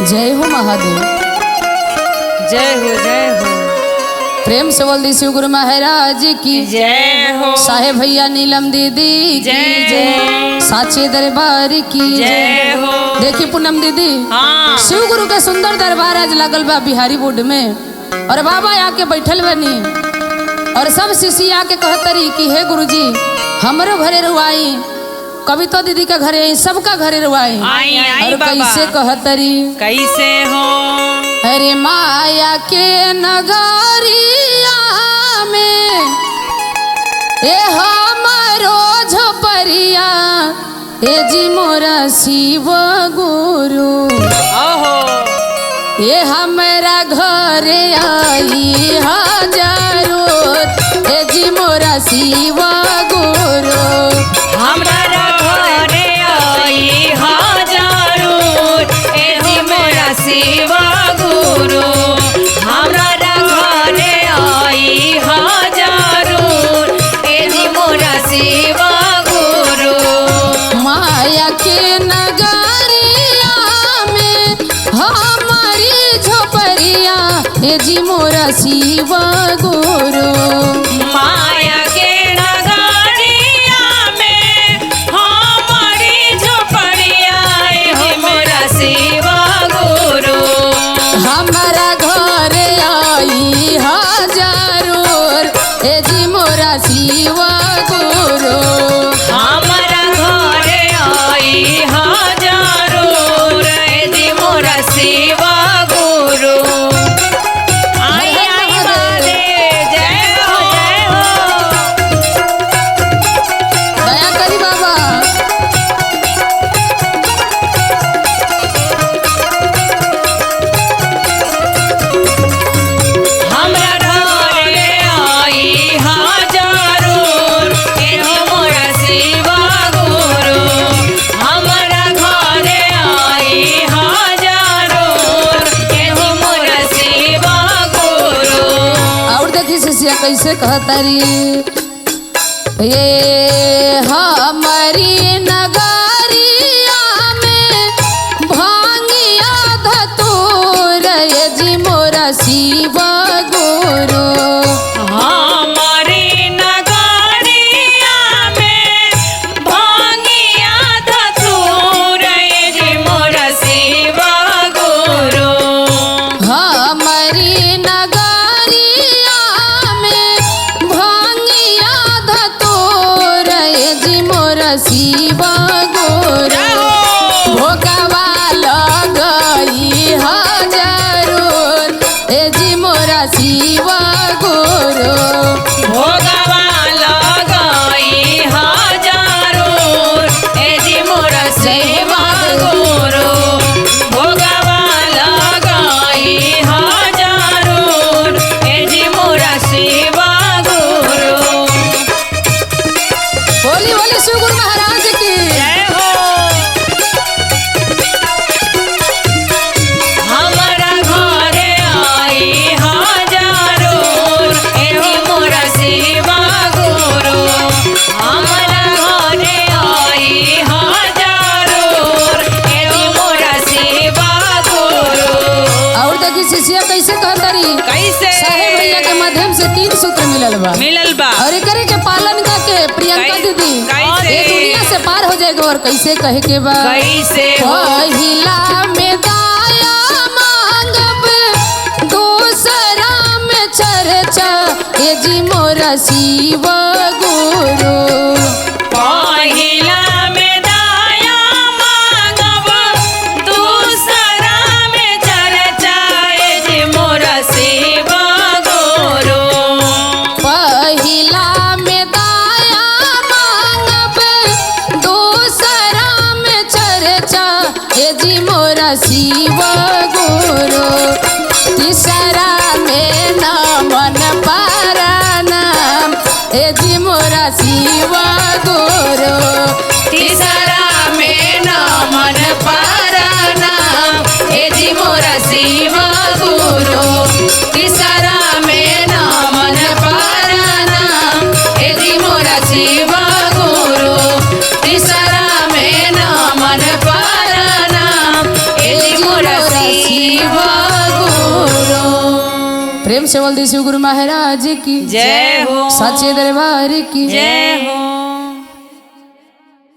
जय हो महादेव। जय हो जय हो। प्रेम से बोल दी शिव गुरु महाराज की जय हो। साहेब भैया नीलम दीदी की जय। साचे दरबार की जय हो। देखी पूनम दीदी, हाँ। शिव गुरु के सुंदर दरबार आज लगल बा बिहारी बोर्ड में, और बाबा आके बैठल बनी और सब शिष्य आके कहतरी कि हे गुरुजी हमरो घरे रुआई, कविता दीदी का घरे आई, सबका घरे रुआई। आई आई और बाबा। कैसे कहतरी, कैसे हो। अरे माया के नगरिया में ए हमारो झोपरिया ए जी मोरा शिव गुरु ओहो। ये हमारा घर आई हजारो ए जी मोरा शिव गुरु हमारा घरे आई हजारो ए जी मोरा शिव गुरु। हमारा घरे आई हजारो ए जी मोरा शिव गुरु। माया के नगरिया में हमारी झोपड़िया ए जी मोरा शिव गुरु। माया के नगरिया में हमारी झोपड़िया ए मोरा शिव गुरु। हमारा घर आई हजारो ए जी मोरा शिव गुरु। हमारा घरे आई हजारो रे जी मोरा शिव गुरु। आई आई बाले जय हो जय हो। दया करी बाबा। हमरा घरे आई हजारो ए मोरा शिव गुरु। हमरा घरे आई हजारो ए मोरा शिव गुरु। और देखी शिष्या कैसे कहतारी, ये हमारी नगरिया में भांगिया धतूर ये जी मोरा शिव गुरु। हमारी नगरिया में भांगिया धतूर ए जी मोरा शिव गुरु। हमारी नगरिया में भांगिया धतूर ये जी मोरा शिव गुरु। भोगवा लगई हजारो ए जी मोरा शिव गुरु। भोगवा लगाई हजारो ए जी मोरा शिव गुरु। भोगवा लगाई हजारो ए जी मोरा शिव गुरु। बोली बोली शिव गुरु महाराज की जय हो। हमारा घरे आई हजारो ए मोरा शिव गुरु। हमारा घरे आई हजारो ए मोरा शिव गुरु। और देखी शिष्या कैसे कहतारी, कैसे साहेब भैया के माध्यम से 3 सूत्र मिलल बा, मिलल बा। और एकरे के पालन करके प्रियंका दीदी कैसे? ये दुनिया से पार हो जाएगा। और कैसे कहे के बा, कैसे हो। पहिला में दाया मांगब दूसरा में चर्चा ये जी मोरा शिव गुरु। पहिला में दाया मांगब दूसरा में चर्चा ए जी मोरा शिव गुरु। पहिला में दाया मांगब दूसरा में चर्चा ए जी मोरा शिव गुरु। तीसरा में नमन पारानाम ए जी मोरा शिव गुरु। तीसरा में नमन पारानाम ए जी मोरा शिव गुरु। तीसरा में नमन पारानाम ए जी मोरा शिव गुरु। तीसरा में नमन पारानाम ए जी मोरा शिव प्रेम से बोल दी शिव गुरु महाराज की जय हो सच्चे दरबार की जय हो।